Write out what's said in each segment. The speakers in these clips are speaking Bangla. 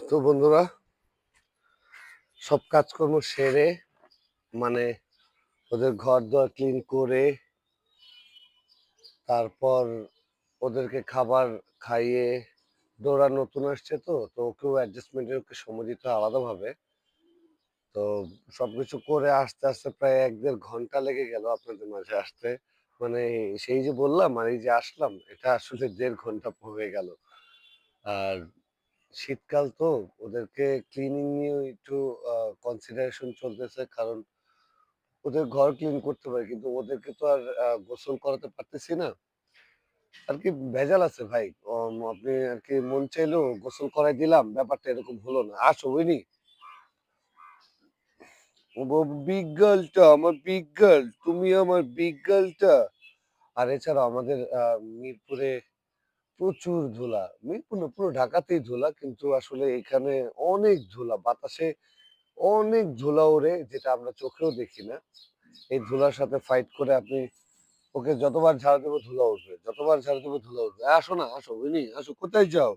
তো বন্ধুরা, সব কাজকর্ম সেরে মানে ওদের ঘর দোর ক্লিন করে তারপর ওদেরকে খাবার খাইয়ে, ডোরা নতুন আসছে তো তো ওকেও অ্যাডজাস্টমেন্টের ওকে সময় দিতে হয় আলাদাভাবে। তো সবকিছু করে আস্তে আস্তে প্রায় ১-১.৫ ঘন্টা লেগে গেল আপনাদের মাঝে আসতে। মানে সেই যে বললাম আর এই যে আসলাম, এটা আসলে ১.৫ ঘন্টা হয়ে গেল। আর শীতকাল তো ওদেরকে ক্লিনিং নিয়েও একটু কনসিডারেশন চলতেছে, কারণ ওদের ঘর ক্লিন করতে পারি কিন্তু ওদেরকে তো আর গোসল করাতে পারতেছি না। আর কি ভেজাল আছে ভাই। আপনি আর কি মন চাইলো গোসল করাই দিলাম, ব্যাপারটা এরকম হলো না। আসো বুঝনি, বিগ গার্লটা আমার বিগ গার্ল, তুমি আমার বিগ গার্লটা। আর এছাড়া আমাদের মিরপুরে প্রচুর ধুলা। মিরপুর না, পুরো ঢাকাতেই ধুলা, কিন্তু আসলে এখানে অনেক ধুলা, বাতাসে অনেক ধুলা ওড়ে, যেটা আমরা চোখেও দেখি না। এই ধুলার সাথে ফাইট করে আপনি ওকে যতবার ঝাড়ু দেবো ধুলা উঠবে, যতবার ঝাড়ু দেবো ধুলা উঠবে। আসো না, আসো উইনি, আসো, কোথায় যাও?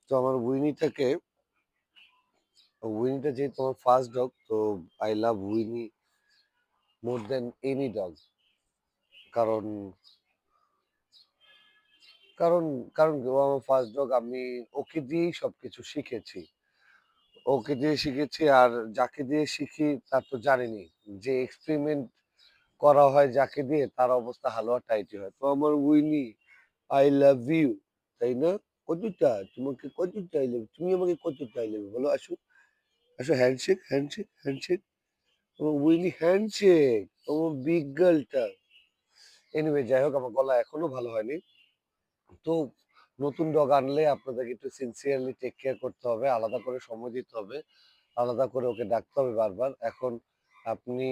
তো আমার উইনিটাকে, উইনিটা যেহেতু আমার ফার্স্ট ডগ, তো I love Winnie more than any dog. কারণ কারণ কারণ কি, ও আমার ফার্স্ট ডগ, আমি ওকে দিয়েই সবকিছু শিখেছি। ওকে দিয়ে শিখেছি, আর যাকে দিয়ে শিখি তার তো জানেনই, যে এক্সপেরিমেন্ট করা হয় যাকে দিয়ে তার অবস্থা হালুয়া টাইটি হয়। তো আমার উইনি, আই লাভ ইউ, তাই না? কতটা তোমাকে, কতটা আই লাভ, তুমি আমাকে কতটা আই লাভ বলো। আসো, আসো, হ্যান্ডশেক, হ্যান্ডশেক, হ্যান্ডশেক, আমার উইনি হ্যান্ডশেক, আমার বিগ গার্লটা। এনিওয়ে, যাই হোক, আমার গলা এখনো ভালো হয়নি। তো নতুন ডগ আনলে আপনাদেরকে একটু সিনসিয়ারলি টেক কেয়ার করতে হবে, আলাদা করে সময় দিতে হবে, আলাদা করে ওকে ডাকতে হবে বারবার। এখন আপনি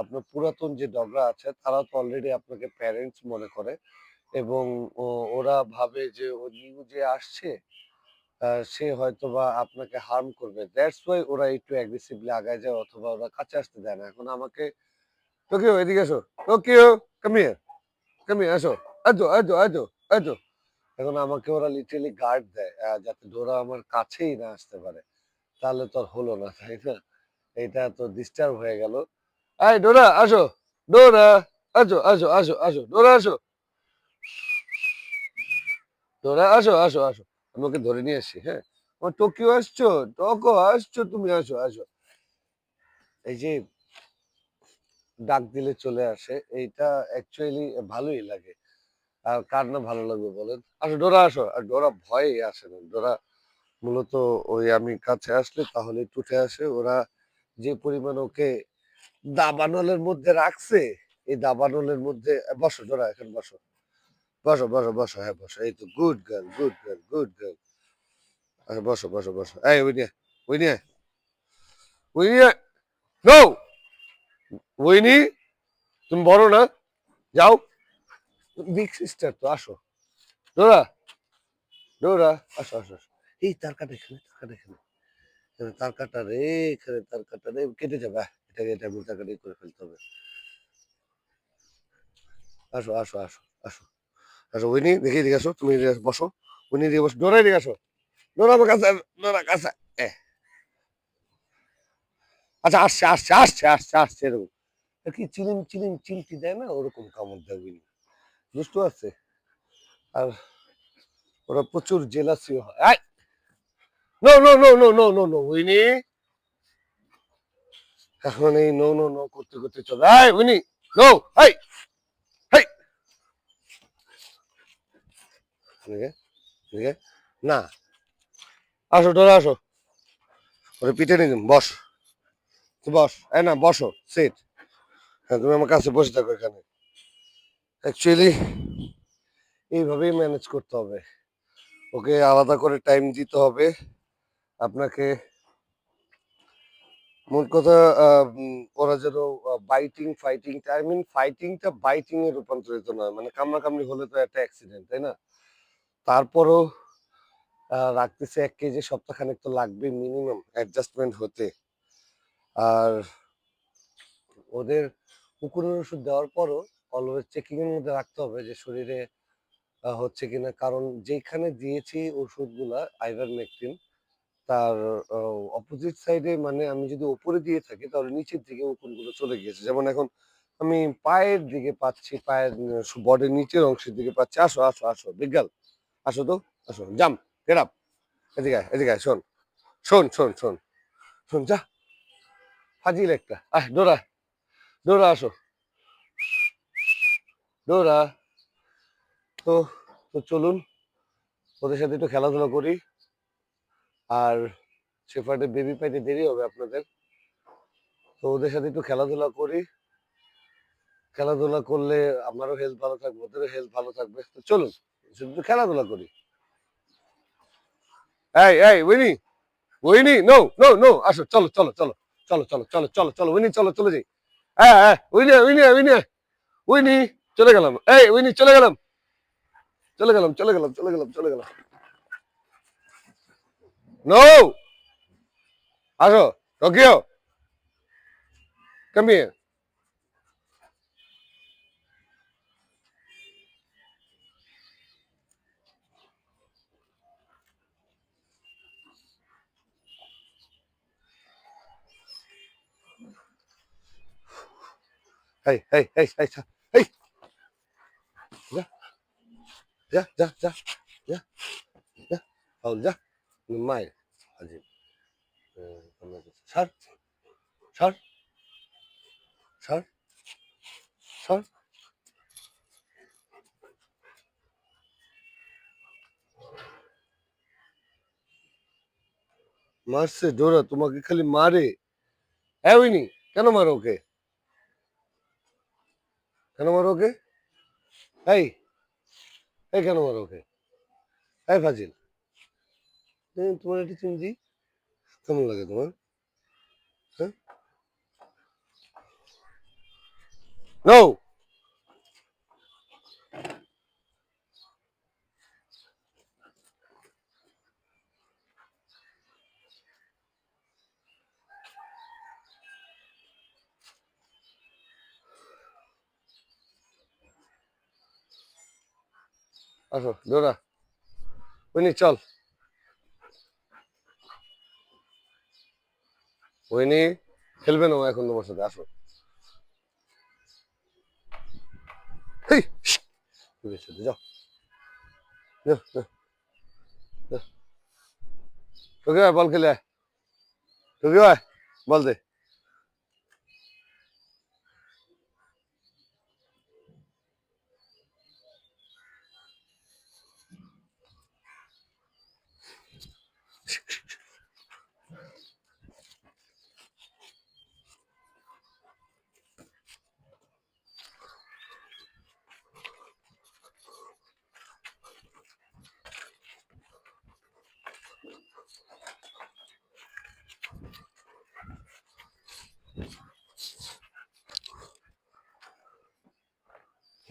আপনার পুরাতন যে ডগরা আছে তারা তো অলরেডি আপনাকে প্যারেন্টস মনে করে, এবং ওরা ভাবে যে ও নিউ যে আসছে, সে হয়তোবা আপনাকে হার্ম করবে। দ্যাটস ওয়াই ওরা একটু অ্যাগ্রেসিভলি আগায় যায়, অথবা ওরা কাছে আসতে দেয় না। এখন আমাকে, টোকিও এদিকে আসো, Tokyo come here, come here, আসো, আজো আজো আজো আজো। এখন আমাকে ওরা লিটারালি গার্ড দেয়, যাতে ডোরা আমার কাছেই না আসতে পারে। তাহলে তো আর হলো না, তাই না? এটা তো ডিস্টার্ব হয়ে গেল। এই ডোরা আসো, ডোরা, আসো আসো আসো আসো, ডোরা আসো, ডোরা আসো আসো আসো। আমি ওকে ধরে নিয়ে আসছি, হ্যাঁ। আমার টোকিও আসছো, টোকো আসছো, তুমি আসো আসো। এই যে ডাক দিলে চলে আসে, এইটা অ্যাকচুয়ালি ভালোই লাগে। আর কার না ভালো লাগবে বলেন? আসো ডোরা আসো। আর ডোরা ভয়ে আসে না, ডোরা মূলত ওই আমি কাছে আসলে তাহলে একটু উঠে আসে। ওরা যে পরিমাণ ওকে দাবানলের মধ্যে রাখছে, এই দাবানলের মধ্যে, বসো ডোরা, এখন বসো, বসো বসো বসো, হ্যাঁ বসো, এই তো good girl, good girl, good girl. আচ্ছা বসো বসো বসো, এই Winnie, Winnie, Winnie, no, Winnie, তুমি বড় না, যাও, বিগ সিস্টার তো, আসো ডোরা, ডোরা, আসো আসো আসো। এই তার কাটা এখানে, তার কাটা এখানে, এখানে তার কাটা রে, এখানে তার কাটা রে, কেটে যাবে। এটাকে এটা আমি তার কাটা করে ফেলতে হবে। আসো আসো আসো আসো আসো, উইনি দেখি, এদিকে আসো, তুমি এদিকে আসো, বসো, উইনি এদিকে বসো, ডোরা এদিকে আসো, ডোরা আমার কাছে, ডোরা কাছে, এ, আচ্ছা আসছে আসছে আসছে আসছে আসছে, এরকম আর কি চিলিম চিলিম চিলটি দেয় না, ওরকম কামড় দেয় উইনি। দুষ্টু আছে। আর ওরা প্রচুর জেলাসিও হয়। No no no no no no no Winnie, এখন এই নো নো নো করতে করতে চলে, এই উইনি, নো, এই, এই, এদিকে, এদিকে, না, আসো ডোরা আসো, ওরে পিঠে নিয়ে যান, বস, তুই বস, এই না বসো, সিট, হ্যাঁ তুমি আমার কাছে বসে থাকো এখানে। অ্যাকচুয়ালি এইভাবেই ম্যানেজ করতে হবে, ওকে আলাদা করে টাইম দিতে হবে আপনাকে। মোট কথা, ওরা যেন বাইটিং ফাইটিং, আই মিন ফাইটিংটা বাইটিং এ রূপান্তরিত নয়, মানে কামড়াকামড়ি হলে তো একটা অ্যাক্সিডেন্ট, তাই না? তারপরও রাখতেছে 1 কেজি, সপ্তাহখানেক তো লাগবে মিনিমাম অ্যাডজাস্টমেন্ট হতে। আর ওদের কুকুরের ওষুধ দেওয়ার পরও অলওয়েজ চেকিং এর মধ্যে রাখতে হবে যে শরীরে হচ্ছে কিনা, কারণ যেখানে দিয়েছি ওষুধগুলা আইভারমেকটিন, তার অপোজিট সাইডে, মানে আমি যদি উপরে দিয়ে থাকি তাহলে নিচের দিকে উকুনগুলো চলে গিয়েছে। যেমন এখন আমি পায়ের দিকে পাচ্ছি, পায়ের বডির নিচের অংশের দিকে পাচ্ছি। আসো আসো আসো বিজ্ঞান, আসো তো, আসো, জাম্প, গেট আপ, এদিকে আয়, এদিকে আয়, শোন শোন শোন শোন শোন, যা, ফাজিল একটা, আহ ডোরা, ডোরা আসো, ডোরা। তো তো চলুন ওদের সাথে একটু খেলাধুলা করি। আর শেফার্ডের বেবি পাইতে দেরি হবে আপনাদের, তো ওদের সাথে একটু খেলাধুলা করি। খেলাধুলা করলে আমারও হেলথ ভালো থাকবে, ওদেরও হেলথ ভালো থাকবে। তো চলুন শুধু খেলাধুলা করি। এই এই Winnie, Winnie, no no no, আসো, চলো চলো চলো চলো চলো চলো চলো চলো উইনি, চলো চলে যাই। হ্যাঁ হ্যাঁ, উইনি উইনি উইনি উইনি, চলে গেলাম, এই উইনি, চলে গেলাম চলে গেলাম চলে গেলাম চলে গেলাম চলে গেলাম। নো, আসো, টোকিও, কাম হিয়ার। এই এই এই এই এই, যা যা যা যা যা যা, ফাউল, যা, মায়ের আজিব, ছাড় ছাড় ছাড় ছাড়। মারছে ডোরা, তোমাকে খালি মারে। হ্যাঁ উইনি, কেন মারো ওকে, কেন মারো ওকে, এই এই কেন মারো ওকে, এই ফাজিল। তোমার একটু চিনজি, কেমন লাগে তোমার, হ্যাঁ? নো, আসো ডোরা, উইনি চল, উইনি খেলবে না ও এখন তোমার সাথে, আসো। হেই, ঠিক আছে, যাও যাও যাও যাও। তোকে আয়, বল খেলে আয়, তোকে আয়, বল দে।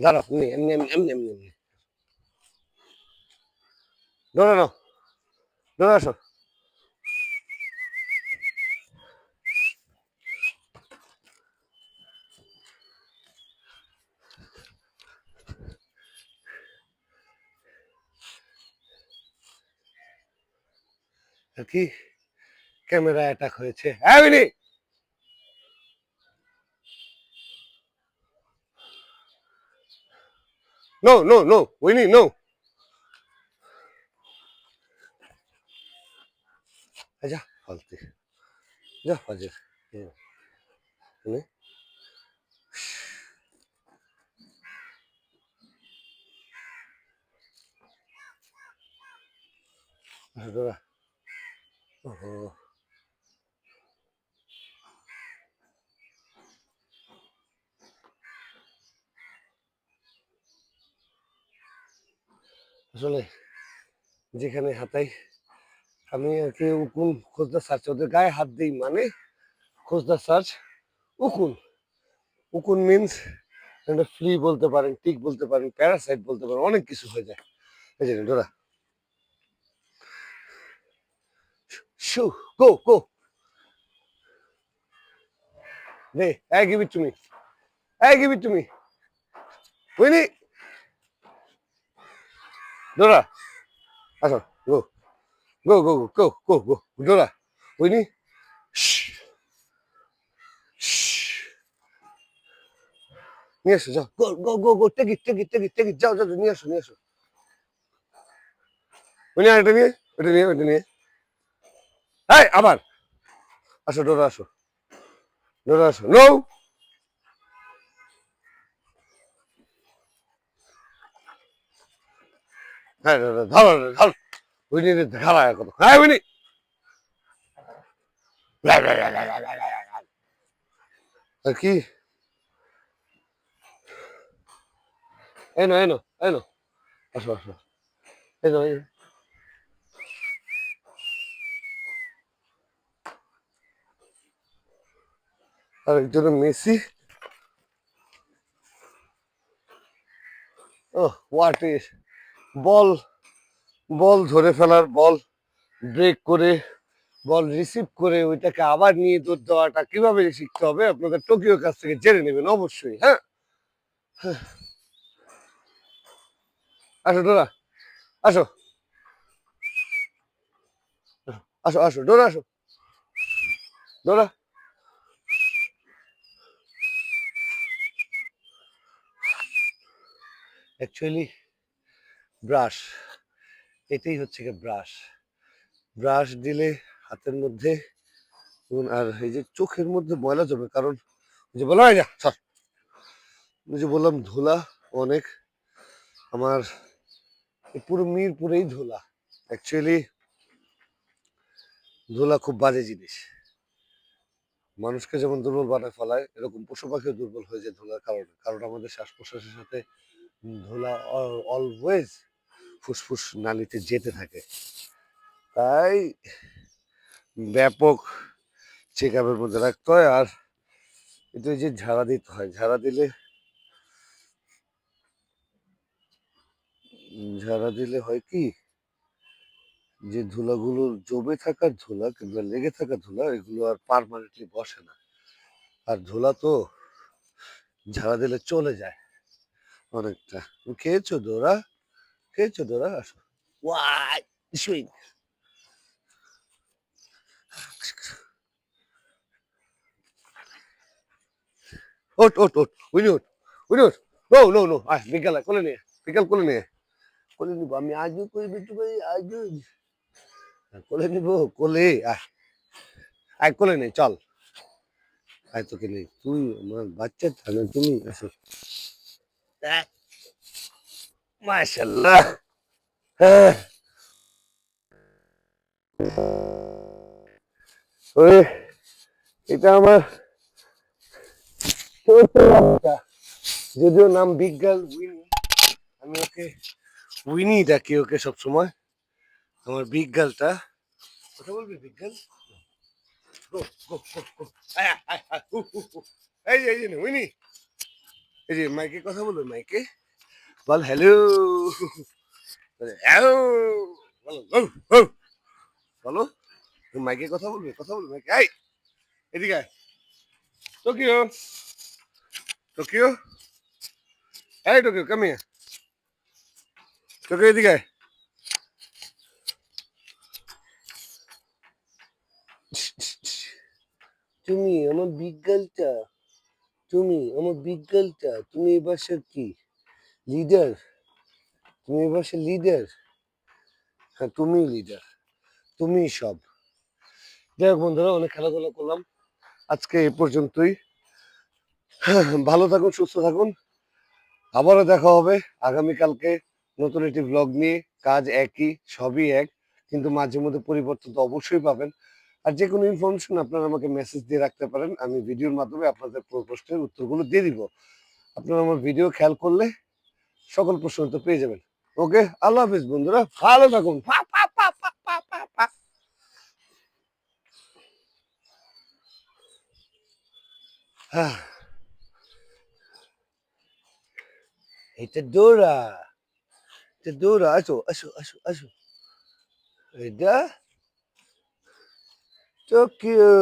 দাঁড়াও, এমনি এমনি এমনি এমনি এমনি এমনি, ডোরা নাও, ডোরা আসো। কি ক্যামেরা অ্যাটাক হয়েছে, হ্যাঁ Winnie, no no no, Winnie no, যা ফালতু, যা ফাজিল, নে, ডোরা, ওহো, আসলে যেখানে হাতাই আমি আর কি, উকুন খোঁজদা সার্চ, ওদের গায়ে হাত দিই মানে খোঁজদা সার্চ, উকুন, উকুন মিনস একটা ফ্লি বলতে পারেন, টিক বলতে পারেন, প্যারাসাইট বলতে পারেন, অনেক কিছু হয়ে যায়। এই যে ডোরা, শু, গো গো, দে, এই গিভ ইট টু মি, এই give it to me, Winnie, ডোরা আসো, গো go go go go go গো ডোরা, উইনি, নিয়ে এসো, যাও, go go go go, take it take it take it take it, যাও যাও, নিয়ে আসো নিয়ে আসো, উইনি আর এটা নিয়ে, এটা নিয়ে, এটা নিয়ে, এই আবার আসো, ডোরা আসো, ডোরা আসো, নো, হ্যাঁ ধরো ধরো, উইনি খালা কত, হ্যাঁ উইনি, আর কি, এনো এনো এনো, আসো আসো, এনো এনো, আর একজন মেসি, ও হোয়াট ইজ, বল, বল ধরে ফেলার, বল ব্রেক করে, বল রিসিভ করে ওইটাকে আবার নিয়ে দৌড় দেওয়াটা কিভাবে শিখতে হবে আপনাদের টোকিওর কাছ থেকে জেনে নেবেন অবশ্যই, হ্যাঁ। আসো ডোরা, আসো, আসো আসো ডোরা, আসো ডোরা, অ্যাকচুয়ালি ব্রাশ, এটাই হচ্ছে কি ব্রাশ, ব্রাশ দিলে হাতের মধ্যে আর এই যে চোখের মধ্যে ময়লা জমে, কারণ ওই যে বললাম, এই যা সর, ওই যে বললাম ধুলা অনেক, আমার এই পুরো মিরপুরেই ধুলা, অ্যাকচুয়ালি ধুলা খুব বাজে জিনিস, মানুষকে যেমন দুর্বল বানায় ফেলায় এরকম পশু পাখিও দুর্বল হয়ে যায় ধুলার কারণে, কারণ আমাদের শ্বাস প্রশ্বাসের সাথে ধুলা অলওয়েজ ফুসফুস নালীতে যেতে থাকে, তাই ব্যাপক চেক আপের মধ্যে রাখতে হয়। আর এটা যে ঝাড়া দিতে হয়, ঝাড়া দিলে, ঝাড়া দিলে হয় কি, যে ধুলাগুলো জমে থাকার ধুলা কিংবা লেগে থাকা ধুলা এগুলো আর পার্মানেন্টলি বসে না, আর ধুলা তো ঝাড়া দিলে চলে যায় অনেকটা। তুমি খেয়েছো ডোরা, খেয়েছো ডোরা, আসো, ওয়াই সুইং, ওট ওট ওট, উইনি ওট, উইনি ওট, নো নো নো, আয় বিকাল আয়, কোলে নিয়ে, বিকাল কোলে নিয়ে, কোলে নিবো আমি আজও করে বিট্টু ভাই, আজও কোলে নিবো, কোলে আয়, আয় কোলে নেই চল, আয় তোকে নেই, তুই আমার বাচ্চা থাকবে, তুমি আসো, মাশাল্লাহ, হ্যাঁ, ওরে এটা আমার ছোট বাচ্চা, যদিও নাম বিগ গার্ল উইনি, আমি ওকে উইনি ডাকি ওকে সবসময়, আমার বিগ গার্লটা, কথা বলবি বিগ গার্ল, গো গো গো গো, আয় আয় আয়, এই যে উইনি, এই যে মাইকে কথা বলবে, মাইকে বল হ্যালো, হ্যালো, বলো বলো, মাইকে কথা বলবে, কথা বলবে মাইকে, এই এদিকে আয়, টোকিও, টোকিও, এই টোকিও কাম হিয়ার, টোকিও এদিকে আয়, তুমি আমার বিগ গার্লটা, তুমি আমার বিগ গার্লটা, তুমি এই বাসার কি লিডার, তুমি এই বাসার লিডার, হ্যাঁ তুমি লিডার, তুমি সব। যাই হোক বন্ধুরা, অনেক খেলাধুলা করলাম, আজকে এই পর্যন্তই, ভালো থাকুন, সুস্থ থাকুন, আবারও দেখা হবে আগামীকালকে নতুন একটি ব্লগ নিয়ে, কাজ একই, সবই এক, কিন্তু মাঝে মধ্যে পরিবর্তন তো অবশ্যই পাবেন। আর যে কোনো ইনফরমেশন আপনারা আমাকে মেসেজ দিয়ে রাখতে পারেন, আমি ভিডিওর মাধ্যমে আপনাদের প্রশ্নের উত্তরগুলো দিয়ে দিব, আপনারা আমার ভিডিও খেয়াল করলে সকল প্রশ্ন উত্তর পেয়ে যাবেন। ওকে, আল্লাহ হাফিজ বন্ধুরা, ভালো থাকুন। হ্যাঁ, এটা ডোরা, এটা ডোরা, আসো আসো আসো আসো, এটা টোকিও।